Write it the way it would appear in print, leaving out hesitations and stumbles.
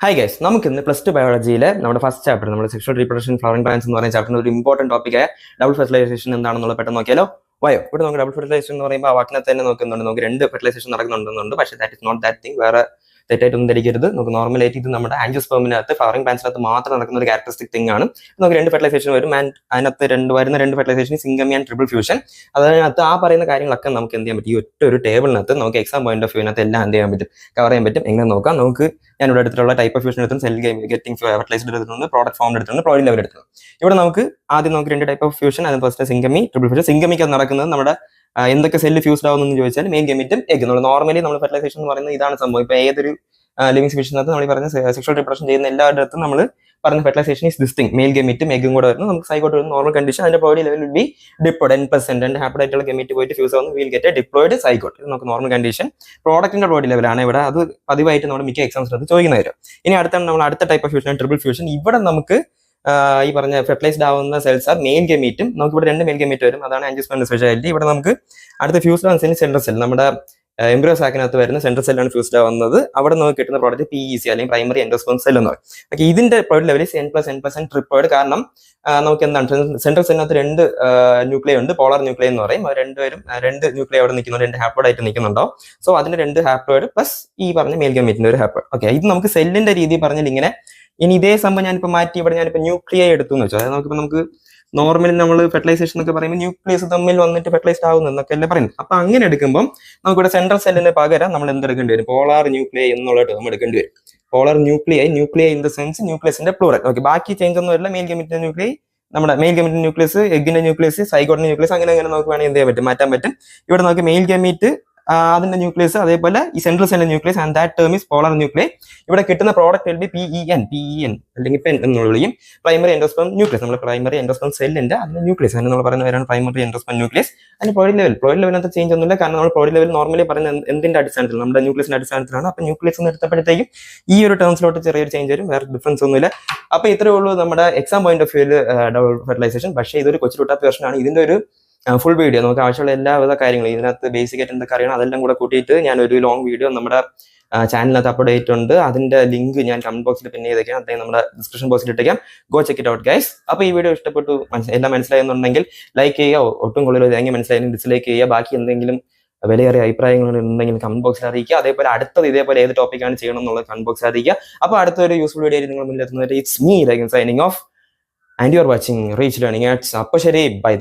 Hi guys, നമുക്ക് ഇന്ന് plus two ബയോളജിയിലെ നമ്മുടെ ഫസ്റ്റ് ചാപ്റ്റർ നമ്മുടെ സെക്ഷൽ റീപ്രൊഡക്ഷൻ ഫ്ലവറിംഗ് പ്ലാന്റ്സ് എന്ന് പറയുന്ന ചാപ്റ്ററിന് ഒരു ഇമ്പോർട്ടന്റ് ടോപ്പിക്കായ ഡബിൾ ഫെർട്ടിലൈസേഷൻ എന്താണെന്നുള്ള പെട്ടെന്ന് നോക്കിയാലോ. വയോ ഇവിടെ നമുക്ക് ഡബിൾ ഫെർട്ടിലൈസേഷൻ എന്ന് പറയുമ്പോൾ ആ വാക്കിനെ തന്നെ നോക്കുന്നുണ്ട്. നമുക്ക് രണ്ട് ഫെർട്ടിലൈസേഷൻ നടക്കുന്നുണ്ട്. പക്ഷേ that is not that thing. വേറെ തെറ്റായിട്ടൊന്നും ധരിക്കരുത്. നമുക്ക് നോർമലായിട്ട് ഇത് നമ്മുടെ ആൻജിയോസ്പെർമിനകത്ത് ഫ്ലവറിംഗ് പ്ലാന്റ്സിനകത്ത് മാത്രം നടക്കുന്ന ഒരു ക്യാരക്ടറിസ്റ്റിക് തിങ് ആണ്. നമുക്ക് രണ്ട് ഫെർട്ടിലൈസേഷൻ വരും. ആൻഡ് അതിനകത്ത് വരുന്ന രണ്ട് fertilization syngamy and triple fusion. അതിനകത്ത് ആ പറയുന്ന കാര്യങ്ങളൊക്കെ നമുക്ക് എന്ത് ചെയ്യാൻ പറ്റും, ഈ ഒറ്റ ഒരു ടേബിളിനകത്ത് നമുക്ക് എക്സാം പോയിന്റ് ഓഫ് വ്യൂവിനകത്ത് എല്ലാം എന്ത് ചെയ്യാൻ പറ്റും, കവർ ചെയ്യാൻ പറ്റും. എങ്ങനെ നോക്കാം, നമുക്ക് ഞാൻ ഇവിടെ എടുത്തിട്ടുള്ള ടൈപ്പ് ഓഫ് ഫ്യൂഷൻ എടുത്തും സെൽ ഗെറ്റിംഗ് ഫെർട്ടിലൈസ്ഡ് എടുത്തിട്ടുണ്ട്, പ്രോഡക്റ്റ് ഫോം എടുത്തിട്ടുണ്ട്, പ്രോയിൻ ലെവൽ എടുത്തിട്ടുണ്ട്. ഇവിടെ നമുക്ക് ആദ്യം നമുക്ക് രണ്ട് ടൈപ്പ് ഓഫ് ഫ്യൂഷൻ. അതിന് ഫസ്റ്റ് സിംഗമി, ട്രിപ്പിൾ ഫ്യൂഷൻ. സിംഗമിക്ക് അത് നടക്കുന്നത് നമ്മുടെ എന്തൊക്കെ സെല്ല് ഫ്യൂസ്ഡ് ആവുമെന്ന് ചോദിച്ചാൽ മെയിൻ ഗെമിറ്റും എഗ്. നോർമലി നമ്മൾ ഫെർട്ടിലൈസേഷൻ എന്ന് പറയുന്നത് ഇതാണ് സംഭവം. ഇപ്പൊ ഏതൊരു ലിവിംഗ് സ്പീഷീസിനകത്ത് നമ്മൾ പറഞ്ഞ സെക്ഷൽ റിപ്രൊഡക്ഷൻ ചെയ്യുന്ന എല്ലാവരുടെ അടുത്തും നമ്മൾ പറഞ്ഞ fertilisation is this thing. Male ഗെമിറ്റും എഗും കൂടെ വരുന്നു. നമുക്ക് സൈഗോട്ട് വരുന്ന നോർമൽ കണ്ടീഷൻ. അതിന്റെ ploidy level will be diploid. N+N haploid ആയിട്ടുള്ള ഗെമിറ്റ് പോയിട്ട് ഫ്യൂസ് ആവുന്നു, will get a diploid zygote. ഇത് നമുക്ക് നോർമൽ കണ്ടീഷൻ. പ്രോഡക്റ്റിന്റെ പ്രോയിൻ ലെവലാണ് ഇവിടെ. അത് പതിവായിട്ട് നമ്മൾ മിക്ക എക്സാംസിനകത്ത് ചോദിക്കുന്ന വരും. ഇനി നമ്മൾ അടുത്ത type of fusion triple fusion. ഇവിടെ നമുക്ക് ഈ പറഞ്ഞ ഫെർട്ടിലൈസ്ഡ് ആവുന്ന സെൽസ് ആർ മെയിൽ ഗെമീറ്റും. നമുക്ക് ഇവിടെ രണ്ട് മെയിൽ ഗെമീറ്റ് വരും. അതാണ് ആൻജിയോസ്പെർമിന്റെ സ്പെഷ്യാലിറ്റി. ഇവിടെ നമുക്ക് അടുത്ത ഫ്യൂസ്ഡ് ആവുന്ന സെൻട്രൽ സെൽ, നമ്മുടെ എംബ്രിയോ സാക്കിനകത്ത് വരുന്ന സെൻട്രൽ സെല്ലാണ് ഫ്യൂസ്ഡ് ആവുന്നത്. അവിടെ നമുക്ക് കിട്ടുന്ന പ്രോഡക്റ്റ് PEC അല്ലെങ്കിൽ പ്രൈമറി എൻഡോസ്പെർം സെൽ എന്ന് പറയും. ഓക്കെ, ഇതിന്റെ പ്രോയിൻ ലെവൽ N+N+N ട്രിപ്പോയിഡ്. കാരണം നമുക്ക് എന്താണ്, സെൻട്രൽ സെല്ലിനകത്ത് രണ്ട് ന്യൂക്ലിയ ഉണ്ട്, പോളാർ ന്യൂക്ലിയ എന്ന് പറയും. രണ്ടുപേരും രണ്ട് ന്യൂക്ലിയ അവിടെ നിൽക്കുന്നു, രണ്ട് ഹാപ്ലോയിഡ് ആയിട്ട് നിൽക്കുന്നുണ്ടോ. സോ അതിന്റെ രണ്ട് ഹാപ്ലോയിഡ് പ്ലസ് ഈ പറഞ്ഞ മെയിൽ ഗെമീറ്റിന്റെ ഒരു ഹാപ്ലോയിഡ്. ഓക്കെ, ഇത് നമുക്ക് സെല്ലിന്റെ രീതി പറഞ്ഞാൽ ഇങ്ങനെ. ഇനി ഇതേ സംഭവം ഞാനിപ്പോൾ മാറ്റി ഇവിടെ ഞാനിപ്പോൾ ന്യൂക്ലിയ എടുത്തു എന്ന് വെച്ചാൽ, അതായത് നമുക്ക് നോർമലി നമ്മൾ ഫെർട്ടിലൈസേഷൻ എന്നൊക്കെ പറയുമ്പോൾ ന്യൂക്ലിയസ് തമ്മിൽ വന്നിട്ട് ഫെർട്ടിലൈസ്ഡ് ആവുന്നു എന്നൊക്കെ അല്ലേ പറയുന്നത്. അപ്പൊ അങ്ങനെ എടുക്കുമ്പോൾ നമുക്കിവിടെ സെൻട്രൽ സെല്ലിന് പകരം നമ്മൾ എന്തെടുക്കേണ്ടി വരും, പോളാർ ന്യൂക്ലിയ എന്നുള്ളത് നമ്മൾ എടുക്കേണ്ടി വരും. Polar nuclei in the sense ന്യൂക്ലിയസിന്റെ പ്ലൂറൽ. ഓക്കെ, ബാക്കി ചേഞ്ച് ഒന്നും വരില്ല. മെയിൽ ഗെമിറ്റിന്റെ ന്യൂക്ലിയ, നമ്മുടെ മെയിൽ ഗെമിറ്റിന്റെ ന്യൂക്ലിയസ്, എഗിന്റെ ന്യൂക്ലിയസ്, സൈഗോട്ടിന്റെ ന്യൂക്ലിയസ്, അങ്ങനെ നമുക്ക് വേണമെങ്കിൽ എന്ത് ചെയ്യാൻ പറ്റും, മാറ്റാൻ പറ്റും. ഇവിടെ നമുക്ക് മെയിൽ ഗെമിറ്റ് അതിന്റെ ന്യൂക്ലിയസ്, അതേപോലെ ഈ സെൻട്രൽ സെല്ലിന്റെ nucleus, and that term is polar nuclei. ഇവിടെ കിട്ടുന്ന പ്രോഡക്റ്റ് വിൽ ബി PEN അല്ലെങ്കിൽ പെൻ എന്ന് വിളിക്കും. പ്രൈമറി എൻഡോസ്പെർം ന്യൂക്ലിയസ്, നമ്മൾ പ്രൈമറി എൻഡോസ്പെർം സെല്ലിന്റെ അതിന്റെ ന്യൂക്ലിയസ്, അതിന് നമ്മൾ പറയുന്നവരാണ് പ്രൈമറി എൻഡോസ്പെർം ന്യൂക്ലിയസ്. അതിന്റെ പ്രോയിൻ ലെവലിനകത്ത് ചേഞ്ച് ഒന്നുമില്ല. കാരണം നമ്മൾ പ്രോയിൻ ലെവൽ നോർമലി പറയുന്നത് എന്തിന്റെ അടിസ്ഥാനത്തിൽ, നമ്മുടെ ന്യൂക്ലിയസിന്റെ അടിസ്ഥാനത്തിലാണ്. അപ്പൊ ന്യൂക്ലിയസ് എന്ന് എടുത്തപ്പോഴത്തേക്കും ഈ ഒരു ടേംസിലോട്ട് ചെറിയൊരു ചേഞ്ച് വരും, വേറെ ഡിഫറൻസ് ഒന്നുമില്ല. അപ്പൊ ഇത്രയേ ഉള്ളൂ നമ്മുടെ എക്സാം പോയിന്റ് ഓഫ് വ്യൂല് ഡബിൾ ഫെർട്ടിലൈസേഷൻ. പക്ഷേ ഇതൊരു കൊച്ചു വിട്ടാത്ത വെർഷനാണ്. ഇതിന്റെ ഒരു ഫുൾ വീഡിയോ, നമുക്ക് ആവശ്യമുള്ള എല്ലാവിധ കാര്യങ്ങളും ഇതിനകത്ത് ബേസിക് ആയിട്ട് എന്തൊക്കെ അറിയണം അതെല്ലാം കൂടെ കൂട്ടിയിട്ട് ഞാൻ ഒരു ലോങ് വീഡിയോ നമ്മുടെ ചാനലിനകത്ത് അപ്ലോഡ് ചെയ്തിട്ടുണ്ട്. അതിന്റെ ലിങ്ക് ഞാൻ കമന്റ് ബോക്സിൽ പിന്നെ ചെയ്തേക്കാം, അല്ലെങ്കിൽ നമ്മുടെ ഡിസ്ക്രിപ്ഷൻ ബോക്സിൽ ഇട്ടേക്കാം. Go check it out guys. അപ്പൊ ഈ വീഡിയോ ഇഷ്ടപ്പെട്ടു, എല്ലാം മനസ്സിലായെന്നുണ്ടെങ്കിൽ ലൈക്ക് ചെയ്യുക. ഒട്ടും കൂടുതൽ തേങ്ങി മനസ്സിലായെങ്കിൽ ഡിസ്ലൈക്ക് ചെയ്യുക. ബാക്കി എന്തെങ്കിലും വിലയേറിയ അഭിപ്രായങ്ങൾ ഉണ്ടെങ്കിൽ കമന്റ് ബോക്സിൽ അറിയിക്കുക. അതേപോലെ അടുത്തത് ഇതേപോലെ ഏത് ടോപ്പിക്കാണ് ചെയ്യണം എന്നുള്ളത് കമന്റ് ബോക്സിൽ അറിയിക്കുക. അപ്പൊ അടുത്തൊരു യൂസ്ഫുൾ വീഡിയോ നിങ്ങൾ മുന്നിൽ എത്തുന്നത്. It's me signing off and you are watching reach learning arts. അപ്പൊ ശരി, ബൈ.